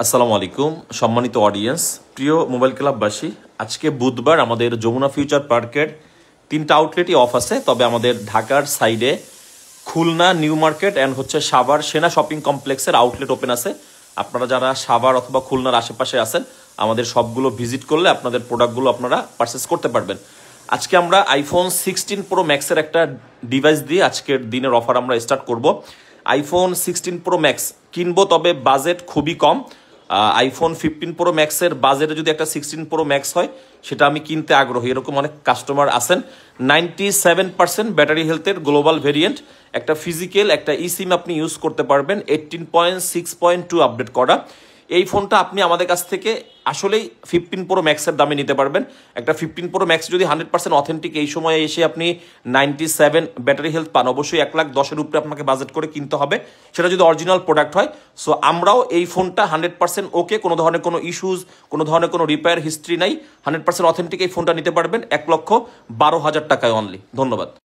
আসসালামু আলাইকুম সম্মানিত অডিয়েন্স, প্রিয় মোবাইল ক্লাববাসী। আজকে বুধবার আমাদের যমুনা ফিউচার পার্কের 3টা আউটলেটই অফ আছে। তবে আমাদের ঢাকার সাইডে Khulna new market and Savar সেনা শপিং কমপ্লেক্সের আউটলেট ওপেন আছে। আপনারা যারা সাভার অথবা খুলনার আশেপাশে আছেন, আমাদের সবগুলো ভিজিট করলে আপনাদের প্রোডাক্টগুলো আপনারা পারচেস করতে পারবেন। আজকে আমরা আইফোন 16 প্রো ম্যাক্সের একটা ডিভাইস দিয়ে আজকের দিনের অফার আমরা স্টার্ট করব। আইফোন 16 প্রো ম্যাক্স কিনবো, তবে বাজেট খুবই কম। আইফোন 15 প্রো ম্যাক্সের বাজেটে যদি একটা 16 প্রো ম্যাক্স হয়, সেটা আমি কিনতে আগ্রহী। এরকম অনেক কাস্টমার আছেন। 97% ব্যাটারি হেলথের গ্লোবাল ভেরিয়েন্ট, একটা ফিজিক্যাল একটা সিম আপনি ইউজ করতে পারবেন। 18.6.2 আপডেট করা এই ফোনটা আপনি আমাদের কাছ থেকে আসলেই 15 প্রো ম্যাক্সের দামে নিতে পারবেন। একটা 15 প্রো ম্যাক্স যদি 100% অথেন্টিক এই সময়ে এসে আপনি 97 ব্যাটারি হেলথ পান, অবশ্যই 1,10,000 উপরে আপনাকে বাজেট করে কিনতে হবে, সেটা যদি অরিজিনাল প্রোডাক্ট হয়। সো আমরাও এই ফোনটা 100% ওকে, কোনো ধরনের কোনো ইস্যুজ, কোনো ধরনের কোনো রিপেয়ার হিস্ট্রি নাই, 100% অথেন্টিক এই ফোনটা নিতে পারবেন 1,12,000 টাকায় অনলি। ধন্যবাদ।